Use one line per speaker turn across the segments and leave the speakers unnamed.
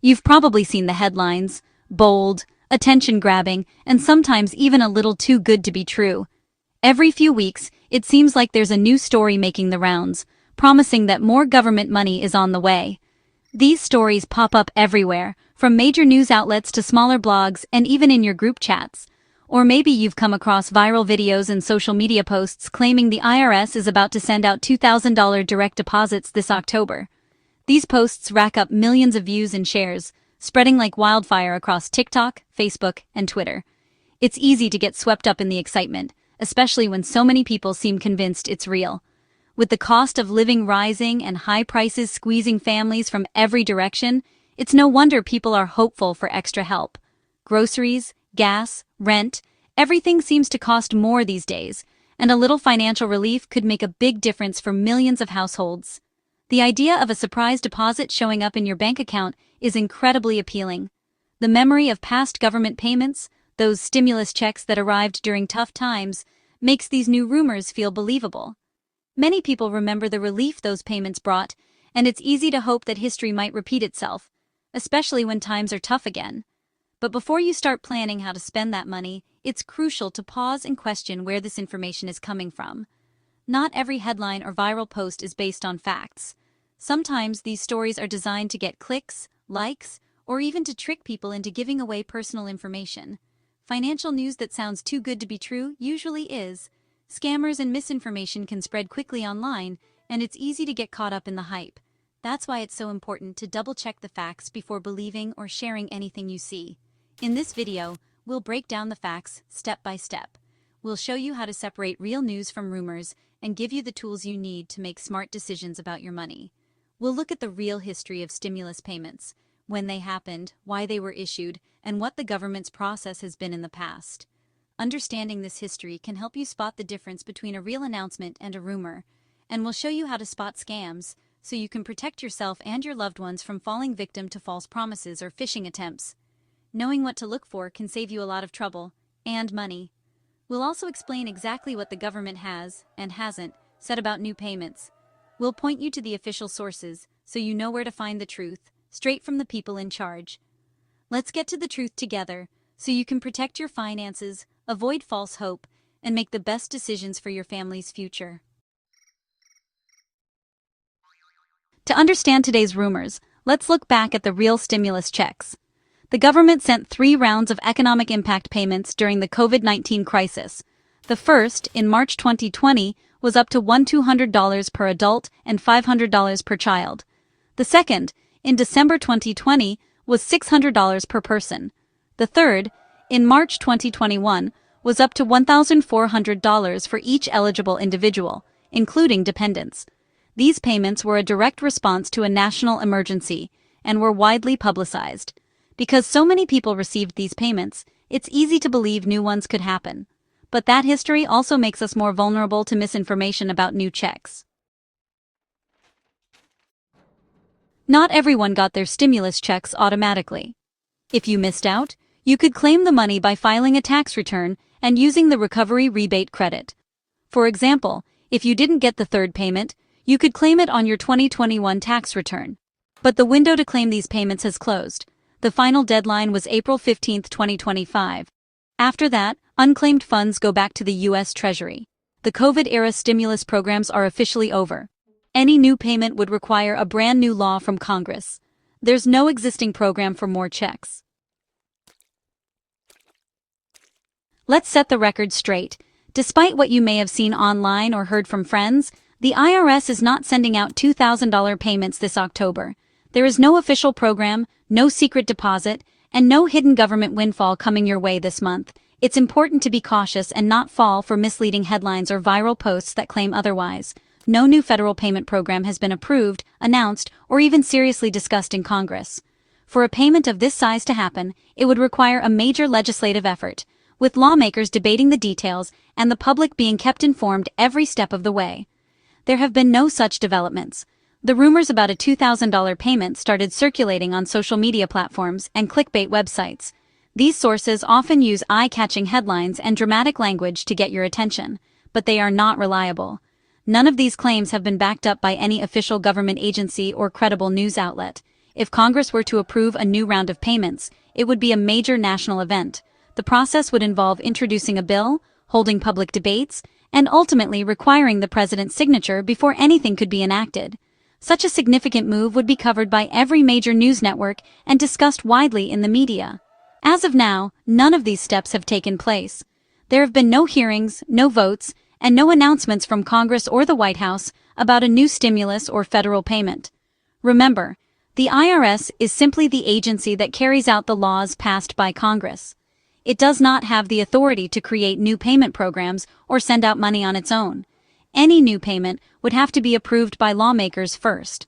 You've probably seen the headlines: bold, attention-grabbing, and sometimes even a little too good to be true. Every few weeks, it seems like there's a new story making the rounds, promising that more government money is on the way. These stories pop up everywhere, from major news outlets to smaller blogs and even in your group chats. Or maybe you've come across viral videos and social media posts claiming the IRS is about to send out $2,000 direct deposits this October. These posts rack up millions of views and shares, spreading like wildfire across TikTok, Facebook, and Twitter. It's easy to get swept up in the excitement, especially when so many people seem convinced it's real. With the cost of living rising and high prices squeezing families from every direction, it's no wonder people are hopeful for extra help. Groceries, gas, rent, everything seems to cost more these days, and a little financial relief could make a big difference for millions of households. The idea of a surprise deposit showing up in your bank account is incredibly appealing. The memory of past government payments, those stimulus checks that arrived during tough times, makes these new rumors feel believable. Many people remember the relief those payments brought, and it's easy to hope that history might repeat itself, especially when times are tough again. But before you start planning how to spend that money, it's crucial to pause and question where this information is coming from. Not every headline or viral post is based on facts. Sometimes these stories are designed to get clicks, likes, or even to trick people into giving away personal information. Financial news that sounds too good to be true usually is. Scammers and misinformation can spread quickly online, and it's easy to get caught up in the hype. That's why it's so important to double-check the facts before believing or sharing anything you see. In this video, we'll break down the facts step by step. We'll show you how to separate real news from rumors and give you the tools you need to make smart decisions about your money. We'll look at the real history of stimulus payments, when they happened, why they were issued, and what the government's process has been in the past. Understanding this history can help you spot the difference between a real announcement and a rumor, and we'll show you how to spot scams so you can protect yourself and your loved ones from falling victim to false promises or phishing attempts. Knowing what to look for can save you a lot of trouble and money. We'll also explain exactly what the government has and hasn't said about new payments. We'll point you to the official sources so you know where to find the truth, straight from the people in charge. Let's get to the truth together so you can protect your finances, avoid false hope, and make the best decisions for your family's future. To understand today's rumors, let's look back at the real stimulus checks. The government sent 3 rounds of economic impact payments during the COVID-19 crisis. The first, in March 2020, was up to $1,200 per adult and $500 per child. The second, in December 2020, was $600 per person. The third, in March 2021, was up to $1,400 for each eligible individual, including dependents. These payments were a direct response to a national emergency and were widely publicized. Because so many people received these payments, it's easy to believe new ones could happen. But that history also makes us more vulnerable to misinformation about new checks. Not everyone got their stimulus checks automatically. If you missed out, you could claim the money by filing a tax return and using the recovery rebate credit. For example, if you didn't get the third payment, you could claim it on your 2021 tax return. But the window to claim these payments has closed. The final deadline was April 15, 2025. After that, unclaimed funds go back to the U.S. Treasury. The COVID-era stimulus programs are officially over. Any new payment would require a brand new law from Congress. There's no existing program for more checks. Let's set the record straight. Despite what you may have seen online or heard from friends, the IRS is not sending out $2,000 payments this October. There is no official program, no secret deposit, and no hidden government windfall coming your way this month. It's important to be cautious and not fall for misleading headlines or viral posts that claim otherwise. No new federal payment program has been approved, announced, or even seriously discussed in Congress. For a payment of this size to happen, it would require a major legislative effort, with lawmakers debating the details and the public being kept informed every step of the way. There have been no such developments. The rumors about a $2,000 payment started circulating on social media platforms and clickbait websites. These sources often use eye-catching headlines and dramatic language to get your attention, but they are not reliable. None of these claims have been backed up by any official government agency or credible news outlet. If Congress were to approve a new round of payments, it would be a major national event. The process would involve introducing a bill, holding public debates, and ultimately requiring the president's signature before anything could be enacted. Such a significant move would be covered by every major news network and discussed widely in the media. As of now, none of these steps have taken place. There have been no hearings, no votes, and no announcements from Congress or the White House about a new stimulus or federal payment. Remember, the IRS is simply the agency that carries out the laws passed by Congress. It does not have the authority to create new payment programs or send out money on its own. Any new payment would have to be approved by lawmakers first.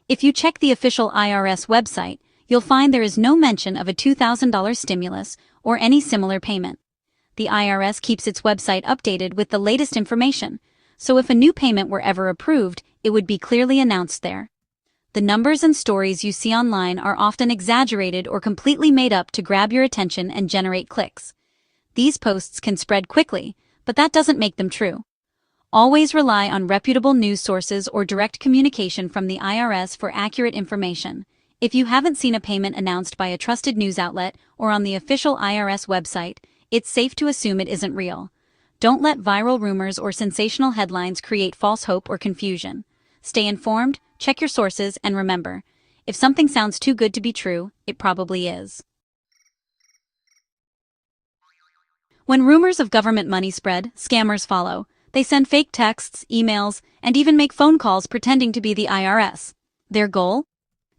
If you check the official IRS website, you'll find there is no mention of a $2,000 stimulus or any similar payment. The IRS keeps its website updated with the latest information, so if a new payment were ever approved, it would be clearly announced there. The numbers and stories you see online are often exaggerated or completely made up to grab your attention and generate clicks. These posts can spread quickly, but that doesn't make them true. Always rely on reputable news sources or direct communication from the IRS for accurate information. If you haven't seen a payment announced by a trusted news outlet or on the official IRS website, it's safe to assume it isn't real. Don't let viral rumors or sensational headlines create false hope or confusion. Stay informed, check your sources, and remember, if something sounds too good to be true, it probably is. When rumors of government money spread, scammers follow. They send fake texts, emails, and even make phone calls pretending to be the IRS. Their goal?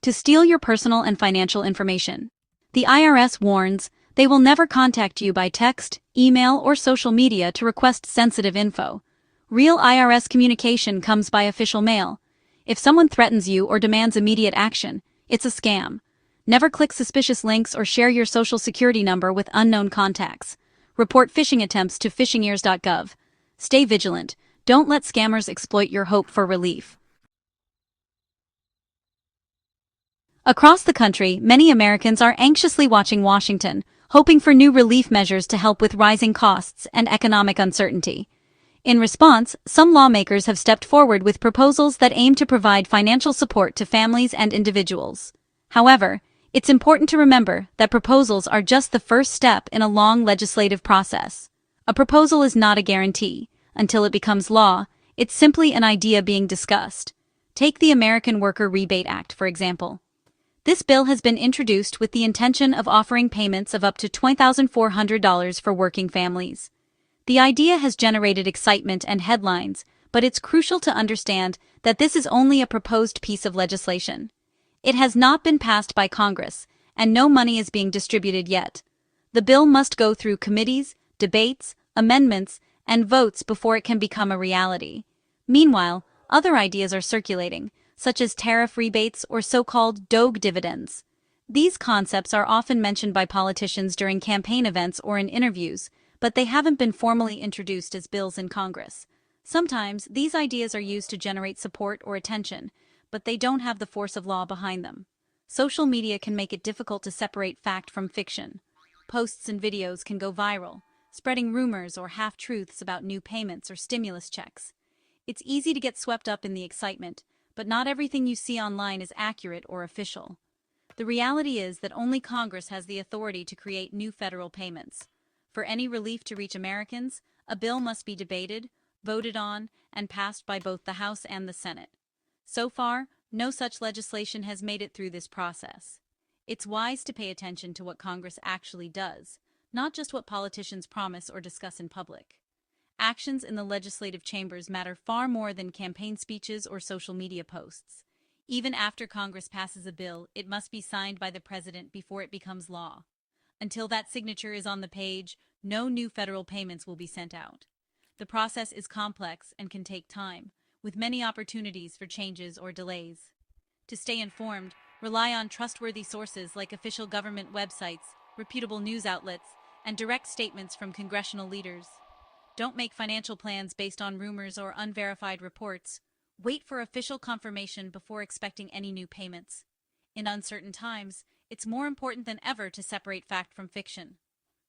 To steal your personal and financial information. The IRS warns they will never contact you by text, email, or social media to request sensitive info. Real IRS communication comes by official mail. If someone threatens you or demands immediate action, it's a scam. Never click suspicious links or share your social security number with unknown contacts. Report phishing attempts to phishingears.gov. Stay vigilant. Don't let scammers exploit your hope for relief. Across the country, many Americans are anxiously watching Washington, hoping for new relief measures to help with rising costs and economic uncertainty. In response, some lawmakers have stepped forward with proposals that aim to provide financial support to families and individuals. However, it's important to remember that proposals are just the first step in a long legislative process. A proposal is not a guarantee. Until it becomes law, it's simply an idea being discussed. Take the American Worker Rebate Act, for example. This bill has been introduced with the intention of offering payments of up to $20,400 for working families. The idea has generated excitement and headlines, but it's crucial to understand that this is only a proposed piece of legislation. It has not been passed by Congress, and no money is being distributed yet. The bill must go through committees, debates, amendments, and votes before it can become a reality. Meanwhile, other ideas are circulating, such as tariff rebates or so-called DOGE dividends. These concepts are often mentioned by politicians during campaign events or in interviews, but they haven't been formally introduced as bills in Congress. Sometimes, these ideas are used to generate support or attention, but they don't have the force of law behind them. Social media can make it difficult to separate fact from fiction. Posts and videos can go viral, spreading rumors or half-truths about new payments or stimulus checks. It's easy to get swept up in the excitement, but not everything you see online is accurate or official. The reality is that only Congress has the authority to create new federal payments. For any relief to reach Americans, a bill must be debated, voted on, and passed by both the House and the Senate. So far, no such legislation has made it through this process. It's wise to pay attention to what Congress actually does, not just what politicians promise or discuss in public. Actions in the legislative chambers matter far more than campaign speeches or social media posts. Even after Congress passes a bill, it must be signed by the president before it becomes law. Until that signature is on the page, no new federal payments will be sent out. The process is complex and can take time, with many opportunities for changes or delays. To stay informed, rely on trustworthy sources like official government websites, reputable news outlets, and direct statements from congressional leaders. Don't make financial plans based on rumors or unverified reports. Wait for official confirmation before expecting any new payments. In uncertain times, it's more important than ever to separate fact from fiction.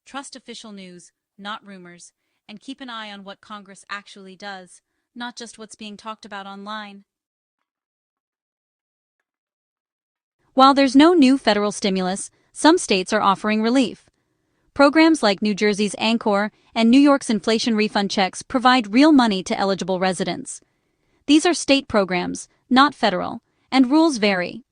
Trust official news, not rumors, and keep an eye on what Congress actually does, not just what's being talked about online. While there's no new federal stimulus, some states are offering relief. Programs like New Jersey's Anchor and New York's inflation refund checks provide real money to eligible residents. These are state programs, not federal, and rules vary.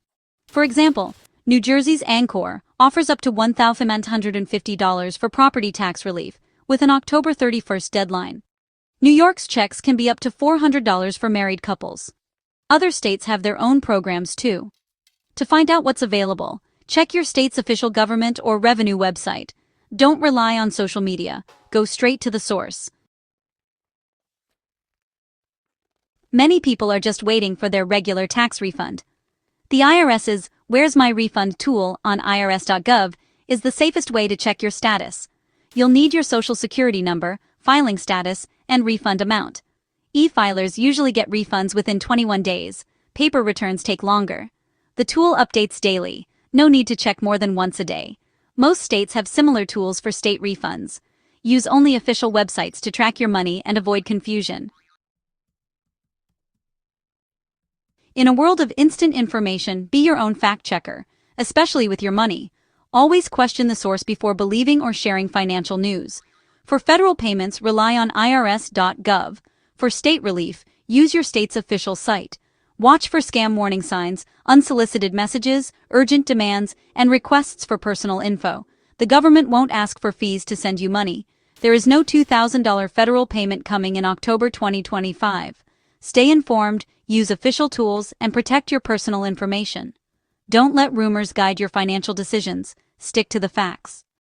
For example, New Jersey's Anchor offers up to $1,150 for property tax relief, with an October 31st deadline. New York's checks can be up to $400 for married couples. Other states have their own programs too. To find out what's available, check your state's official government or revenue website. Don't rely on social media. Go straight to the source. Many people are just waiting for their regular tax refund. The IRS's Where's My Refund tool on irs.gov is the safest way to check your status. You'll need your social security number, filing status, and refund amount. E-filers usually get refunds within 21 days. Paper returns take longer. The tool updates daily. No need to check more than once a day. Most states have similar tools for state refunds. Use only official websites to track your money and avoid confusion. In a world of instant information, be your own fact-checker, especially with your money. Always question the source before believing or sharing financial news. For federal payments, rely on irs.gov. For state relief, use your state's official site. Watch for scam warning signs, unsolicited messages, urgent demands, and requests for personal info. The government won't ask for fees to send you money. There is no $2,000 federal payment coming in October 2025. Stay informed, use official tools, and protect your personal information. Don't let rumors guide your financial decisions. Stick to the facts.